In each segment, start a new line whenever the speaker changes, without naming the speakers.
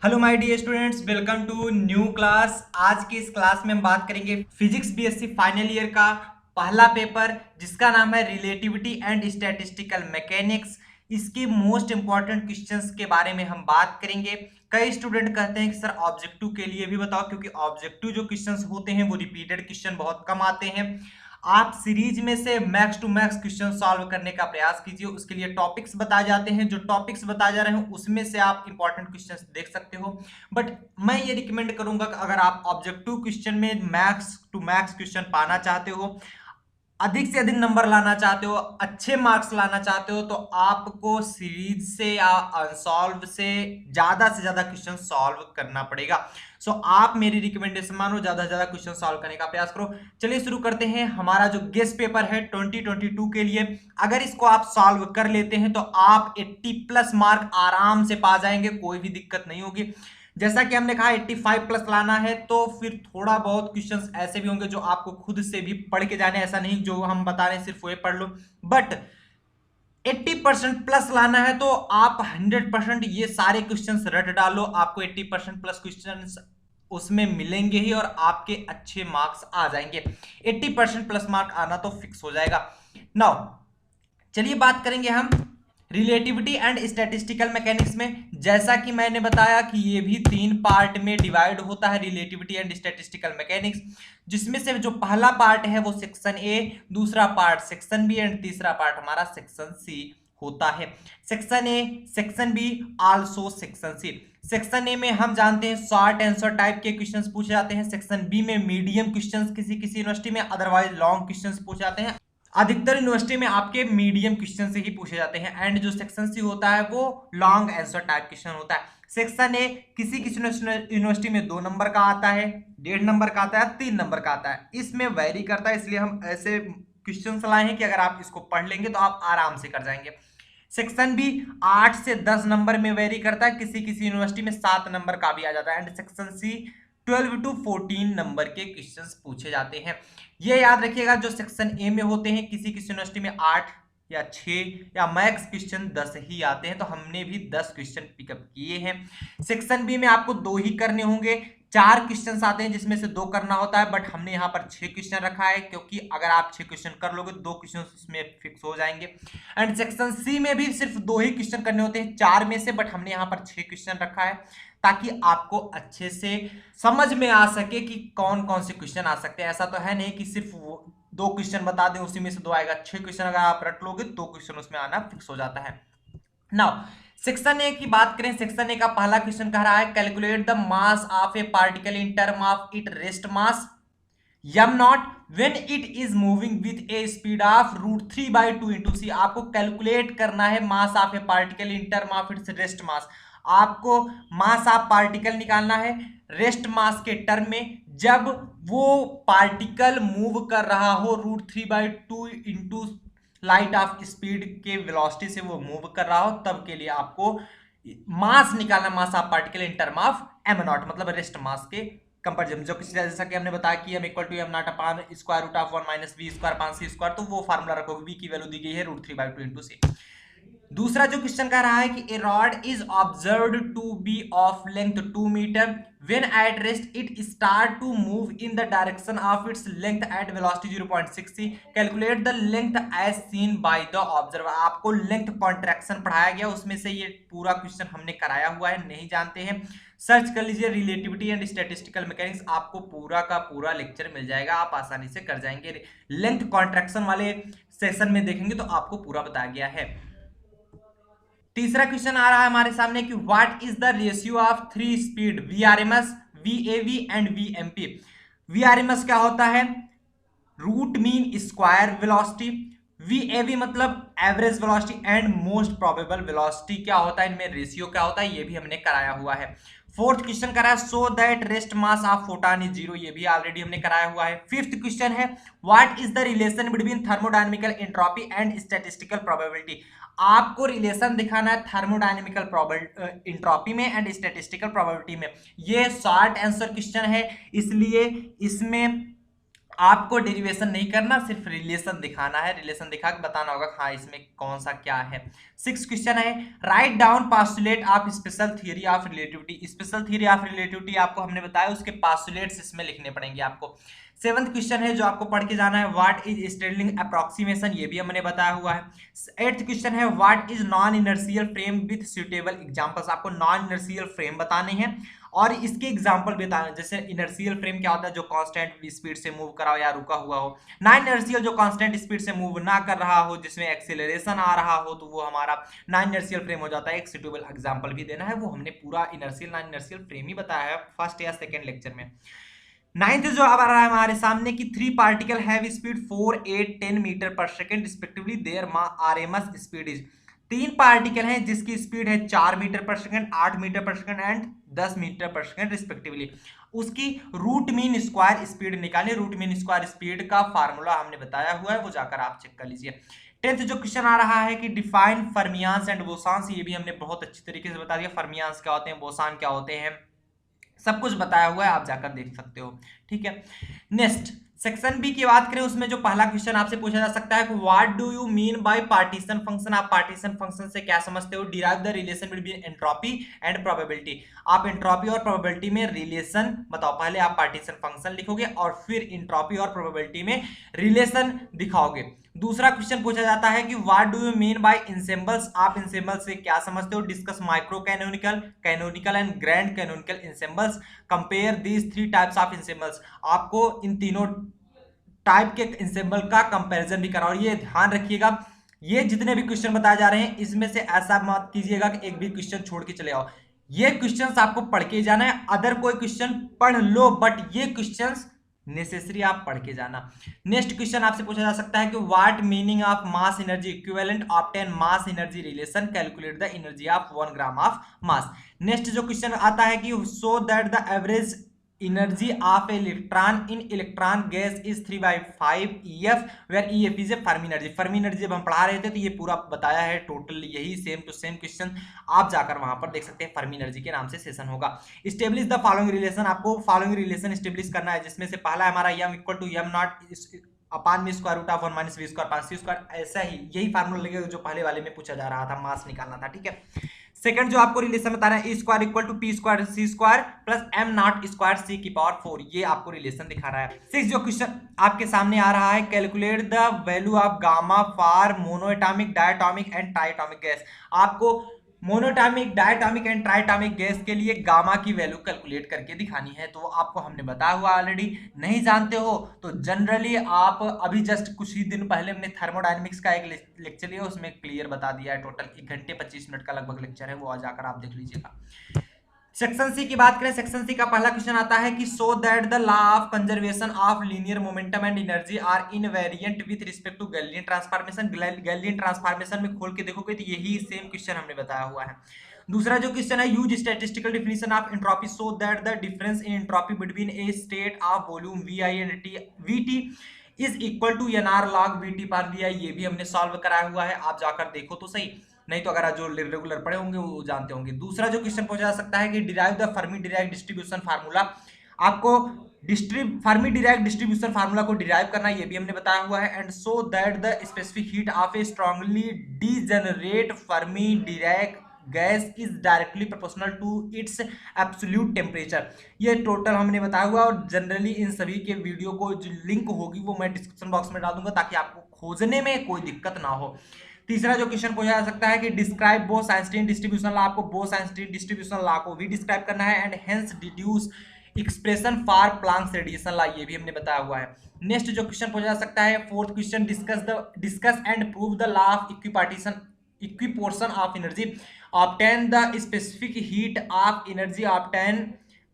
Hello my dear students, welcome to new class. आज की इस क्लास में हम बात करेंगे फिजिक्स बीएससी फाइनल ईयर का पहला पेपर जिसका नाम है रिलेटिविटी एंड स्टैटिस्टिकल मैकेनिक्स। इसके मोस्ट इंपॉर्टेंट क्वेश्चंस के बारे में हम बात करेंगे। कई स्टूडेंट कहते हैं कि सर ऑब्जेक्टिव के लिए भी बताओ, क्योंकि ऑब्जेक्टिव जो क्वेश्चंस होते हैं वो रिपीटेड क्वेश्चन बहुत कम आते हैं। आप सीरीज में से max to max question solve करने का प्रयास कीजिए। उसके लिए टॉपिक्स बताए जाते हैं, जो टॉपिक्स बताए जा रहे हैं उसमें से आप इंपॉर्टेंट क्वेश्चंस देख सकते हो। बट मैं ये रिकमेंड करूंगा कि अगर आप ऑब्जेक्टिव क्वेश्चन में मैक्स टू मैक्स क्वेश्चन पाना चाहते हो, अधिक से अधिक नंबर लाना चाहते हो, अच्छे मार्क्स लाना चाहते हो, तो आपको सीरीज से या अनसॉल्व से ज्यादा क्वेश्चन सॉल्व करना पड़ेगा। सो आप मेरी रिकमेंडेशन मानो, ज्यादा से ज्यादा क्वेश्चन सॉल्व करने का प्रयास करो। चलिए शुरू करते हैं। हमारा जो गेस्ट पेपर है 2022 के लिए, अगर इसको आप सॉल्व कर लेते हैं तो आप 80 प्लस मार्क आराम से पा जाएंगे, कोई भी दिक्कत नहीं होगी। जैसा कि हमने कहा 85 प्लस लाना है, तो फिर थोड़ा बहुत क्वेश्चंस ऐसे भी होंगे जो आपको खुद से भी पढ़ के जाने, ऐसा नहीं जो हम बता रहे हैं सिर्फ वो पढ़ लो। बट 80% प्लस लाना है तो आप 100% ये सारे क्वेश्चंस रट डालो, आपको 80% प्लस क्वेश्चंस उसमें मिलेंगे ही और आपके अच्छे मार्क्स आ जाएंगे। 80% प्लस मार्क आना तो फिक्स हो जाएगा। नाउ चलिए बात करेंगे हम रिलेटिविटी एंड स्टैटिस्टिकल मैकेनिक्स में। जैसा कि मैंने बताया कि ये भी तीन पार्ट में डिवाइड होता है, रिलेटिविटी एंड स्टैटिस्टिकल मैकेनिक्स, जिसमें से जो पहला पार्ट है वो सेक्शन ए, दूसरा पार्ट सेक्शन बी एंड तीसरा पार्ट हमारा सेक्शन सी होता है। Section A, section B, also section C. Section A में हम जानते हैं शॉर्ट आंसर टाइप के क्वेश्चंस पूछे जाते हैं। सेक्शन बी में मीडियम क्वेश्चंस किसी किसी यूनिवर्सिटी में, अदरवाइज लॉन्ग क्वेश्चंस पूछे जाते हैं। अधिकतर यूनिवर्सिटी में आपके मीडियम क्वेश्चन से ही पूछे जाते हैं। एंड जो सेक्शन सी होता है वो लॉन्ग आंसर टाइप क्वेश्चन होता है। सेक्शन ए किसी किसी यूनिवर्सिटी में 2 नंबर का आता है, 1.5 नंबर का आता है, 3 नंबर का आता है। इसमें वेरी करता है, इसलिए हम ऐसे क्वेश्चन लाए हैं कि अगर आप इसको पढ़ लेंगे तो आप आराम से कर जाएंगे। सेक्शन बी 8 से 10 नंबर में वेरी करता है, किसी किसी यूनिवर्सिटी में 7 नंबर का भी आ जाता है। And section C 12 to 14 number के क्वेश्चंस पूछे जाते हैं। ये याद रखिएगा, जो सेक्शन ए में होते हैं किसी किसी यूनिवर्सिटी में 8 या 6 या मैक्स क्वेश्चन 10 ही आते हैं, तो हमने भी 10 क्वेश्चन पिकअप किए हैं। सेक्शन बी में आपको 2 ही करने होंगे, 4 क्वेश्चन आते हैं जिसमें से 2 करना होता है, बट हमने यहाँ पर 6 क्वेश्चन रखा है, क्योंकि अगर आप 6 क्वेश्चन कर लोगे 2 क्वेश्चन उसमें फिक्स हो जाएंगे। एंड सेक्शन सी में भी सिर्फ 2 ही क्वेश्चन करने होते हैं 4 में से, बट हमने यहाँ पर 6 क्वेश्चन रखा है ताकि आपको अच्छे से समझ में आ सके कि कौन कौन से क्वेश्चन आ सकते हैं। ऐसा तो है नहीं कि सिर्फ 2 क्वेश्चन बता दें उसी में से 2 आएगा। 6 क्वेश्चन अगर आप रट लोगे 2 क्वेश्चन उसमें आना फिक्स हो जाता है। नाउ सेक्शन ए की बात करें, सेक्शन ए का पहला क्वेश्चन कह रहा है calculate the mass of a particle in term of it rest mass m not when it is moving with a speed of √3/2 into c. आपको कैलकुलेट करना है mass of a particle in term of its rest mass. आपको mass of particle निकालना है rest mass के term में, जब वो पार्टिकल मूव कर रहा हो √3/2 इंटू लाइट ऑफ स्पीड के वेलोसिटी से वो मूव कर रहा हो, तब के लिए आपको मास निकालना, mass of particle in term of m not, मतलब रेस्ट मास के कंपेरिजन। जो किसी जैसा कि हमने बताया कि m equal to m not upon square root of 1 minus v square upon c square, तो वो फार्मूला रखोगे, v की वैल्यू दी गई है √3/2 इंटू सी। दूसरा जो क्वेश्चन कह रहा है कि a rod is observed to be of length 2 metre when at rest it start to move in the direction of its length at velocity 0.6 c। Calculate the length as seen by the observer. आपको length contraction पढ़ाया गया, उसमें से ये पूरा question हमने कराया हुआ है, नहीं जानते हैं सर्च कर लीजिए रिलेटिविटी एंड स्टैटिस्टिकल मैकेनिक्स, आपको पूरा का पूरा लेक्चर मिल जाएगा, आप आसानी से कर जाएंगे। लेंथ कॉन्ट्रैक्शन वाले सेशन में देखेंगे तो आपको पूरा बताया गया है। तीसरा क्वेश्चन आ रहा है हमारे सामने कि what is the ratio of 3 speed VRMS, VAV and VMP. VRMS क्या होता है? Root mean square velocity. VAV मतलब average velocity and most probable velocity क्या होता है, इनमें रेशियो क्या होता है, ये भी हमने कराया हुआ है। फोर्थ क्वेश्चन करा है so that rest mass of photon is 0, ये भी ऑलरेडी हमने कराया हुआ है। फिफ्थ क्वेश्चन है what is the relation between thermodynamical entropy and statistical probability. आपको रिलेशन दिखाना है थर्मोडायनेमिकल एंट्रोपी में एंड स्टैटिस्टिकल प्रोबेबिलिटी में। ये शॉर्ट आंसर क्वेश्चन है, इसलिए इसमें आपको डेरिवेशन नहीं करना, सिर्फ रिलेशन दिखाना है, रिलेशन दिखा के बताना होगा हाँ इसमें कौन सा क्या है। 6 क्वेश्चन है, write down postulate of special theory of relativity. Special theory of relativity आपको हमने बताया, उसके पास्टुलेट्स इसमें लिखने पड़ेंगे आपको। 7th क्वेश्चन है जो आपको पढ़ के जाना है, व्हाट इज स्टेरलिंग अप्रोक्सीमेशन, ये भी हमने बताया हुआ है। 8th क्वेश्चन है, what is non inertial frame with suitable examples. आपको नॉन इनर्शियल फ्रेम बताने हैं और इसके एग्जांपल भी बताना, जैसे इनर्शियल फ्रेम क्या होता है, जो कांस्टेंट स्पीड से मूव करा हो या रुका हुआ हो। नॉन इनर्शियल जो कांस्टेंट स्पीड से मूव ना कर रहा हो, जिसमें एक्सेलरेशन आ रहा हो, तो वो हमारा नॉन इनर्शियल फ्रेम हो जाता है। एक सुटेबल एग्जांपल भी देना है, वो हमने पूरा इनर्शियल नॉन इनर्शियल फ्रेम ही बताया है फर्स्ट या सेकंड लेक्चर में। 9th जो अब आ रहा है हमारे सामने की 3 particle have speed 4, 8, 10 metre per second respectively, their RMS speed is. 3 particle हैं जिसकी स्पीड है 4 metre per second, 8 metre per second and 10 metre per second respectively. उसकी रूट मीन स्क्वायर स्पीड निकालिए। रूट मीन स्क्वायर स्पीड का formula हमने बताया हुआ है, वो जाकर आप चेक कर लीजिए। 10th जो क्वेश्चन आ रहा है कि डिफाइन फर्मियांस एंड बोसॉन्स, ये भी हमने बहुत अच्छी तरीके से बता दिया। फर्मियांस क्या होते हैं, बोसॉन क्या होते हैं, सब कुछ बताया हुआ है, आप जाकर देख सकते हो। ठीक है, नेक्स्ट सेक्शन बी की बात करें, उसमें जो पहला क्वेश्चन आपसे पूछा जा सकता है, what do you mean bye partition function. आप पार्टीशन फंक्शन से क्या समझते हो। Derive the relation between entropy and probability. आप एंट्रोपी और प्रोबेबिलिटी में रिलेशन बताओ। पहले आप पार्टीशन फंक्शन लिखोगे और फिर एंट्रोपी और प्रोबेबिलिटी में रिलेशन दिखाओगे। दूसरा क्वेश्चन पूछा जाता है कि what do you mean by ensembles. आप इंसेम्बल्स से क्या समझते हो। Discuss micro canonical, canonical and grand canonical ensembles. Compare these 3 types of ensembles. आपको इन तीनों टाइप के इंसेम्बल का कंपैरिजन भी करा। और ये ध्यान रखिएगा, ये जितने भी क्वेश्चन बताए जा रहे हैं इसमें से ऐसा मत कीजिएगा कि एक भी क्वेश्चन छोड़ के चले आओ। ये क्वेश्चंस आपको पढ़ के जाना है। अदर कोई क्वेश्चन पढ़ लो, बट ये क्वेश्चंस नेसेसरी आप पढ़ के जाना। नेक्स्ट क्वेश्चन आपसे पूछा जा सकता है कि what meaning of mass energy equivalent obtain mass energy relation, calculate the energy of 1 gram of mass. Next जो क्वेश्चन आता है कि so that the average energy of electron in electron gas is 3/5 EF, where EF is a Fermi energy. Fermi energy जब हम पढ़ा रहे थे तो ये पूरा बताया है, टोटल यही सेम टू सेम क्वेश्चन आप जाकर वहां पर देख सकते हैं। फर्मी एनर्जी के नाम से सेशन होगा। Establish the following relation. आपको फॉलोइंग रिलेशन स्टेब्लिश करना है, जिसमें से पहला है हमारा m equal to m0 upon में square root of 1 minus v square पास सी स्क्वायर। ऐसा ही यही फार्मूला लगेगा जो पहले वाले में पूछा जा रहा था, मास निकालना था। ठीक है, सेकंड जो आपको रिलेशन बताना है, E square equal to P square C square plus m0 square C की पावर 4, ये आपको रिलेशन दिखा रहा है। 6 जो क्वेश्चन आपके सामने आ रहा है, calculate the value of gamma for monoatomic, diatomic and triatomic gas. आपको monatomic, diatomic and triatomic gas के लिए गामा की वैल्यू कैलकुलेट करके दिखानी है, तो आपको हमने बताया हुआ ऑलरेडी। नहीं जानते हो तो जनरली आप अभी जस्ट कुछ ही दिन पहले हमने थर्मोडायनेमिक्स का एक लेक्चर लिया, उसमें क्लियर बता दिया है। टोटल 1 घंटे 25 मिनट का लगभग लेक्चर है, वो आ जाकर आप देख लीजिएगा। सेक्शन सी की बात करें, सेक्शन सी का पहला क्वेश्चन आता है कि so that the law of conservation of linear momentum and energy are invariant with respect to Galilean transformation. Galilean transformation में खोल के देखोगे तो यही सेम क्वेश्चन हमने बताया हुआ है। दूसरा जो क्वेश्चन है, use statistical definition of entropy so that the difference in entropy between a state of volume VI and VT is equal to NR log VT पर VI। ये भी हमने सॉल्व कराया हुआ है, आप जाकर देखो तो सही, नहीं तो अगर जो रेगुलर पढ़े होंगे वो जानते होंगे। दूसरा जो क्वेश्चन पूछा जा सकता है कि derive the Fermi Dirac distribution formula. आपको फर्मी डिराइव डिस्ट्रीब्यूशन फार्मूला को डिराइव करना, ये भी हमने बताया हुआ है। And so that the specific heat of a strongly degenerate Fermi Dirac gas is directly proportional to its absolute temperature. ये टोटल हमने बताया हुआ, और जनरली इन सभी के वीडियो को जो लिंक होगी वो मैं डिस्क्रिप्शन बॉक्स में डाल दूंगा, ताकि आपको खोजने में कोई दिक्कत ना हो। तीसरा जो क्वेश्चन पूछा जा सकता है कि डिस्क्राइब बोस-आइंस्टीन डिस्ट्रीब्यूशन लॉ। आपको बोस-आइंस्टीन डिस्ट्रीब्यूशन लॉ को भी डिस्क्राइब करना है, and hence deduce expression for Planck's radiation law, ये भी हमने बताया हुआ है। नेक्स्ट जो क्वेश्चन पूछा जा सकता है, fourth question, discuss and prove the law of equipartition of energy, obtain the specific heat of energy, obtain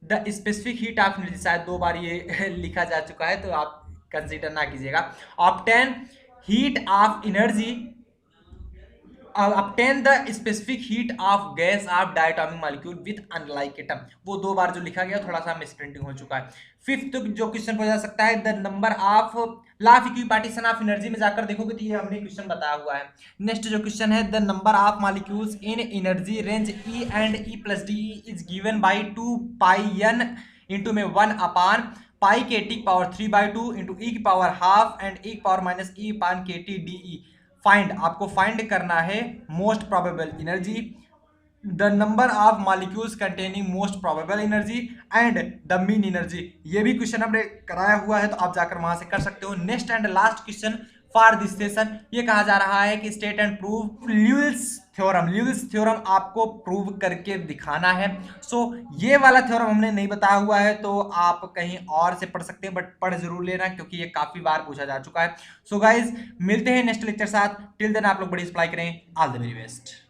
the specific heat of energy. शायद 2 बार ये लिखा जा चुका है तो आप कंसीडर ना कीजिएगा। Obtain heat of energy, obtain the specific heat of gas of diatomic molecule with unlike atom। वो 2 बार जो लिखा गया थोड़ा सा मिसप्रिंटिंग हो चुका है। फिफ्थ जो क्वेश्चन पूछा जा सकता है, the number of law of equipartition of energy में जाकर देखोगे तो ये हमने क्वेश्चन बताया हुआ है। नेक्स्ट जो क्वेश्चन है, the number of molecules in energy range E and E+D is given by 2πn into में 1 अपान पाई के टी पावर 3/2 इंटू ई की power half and e power minus E upon k T d E. Find, आपको find करना है most probable energy, the number of molecules containing most probable energy and the mean energy. ये भी question हमने कराया हुआ है, तो आप जाकर वहां से कर सकते हो। Next and last question for this session, ये कहा जा रहा है कि state and prove Lewis theorem. Lewis theorem आपको प्रूव करके दिखाना है। सो ये वाला थ्योरम हमने नहीं बताया हुआ है, तो आप कहीं और से पढ़ सकते हैं, बट पढ़ जरूर लेना क्योंकि ये काफी बार पूछा जा चुका है। सो गाइज, मिलते हैं नेक्स्ट लेक्चर साथ। टिल देन आप लोग बड़ी सप्लाई करें। All the very best.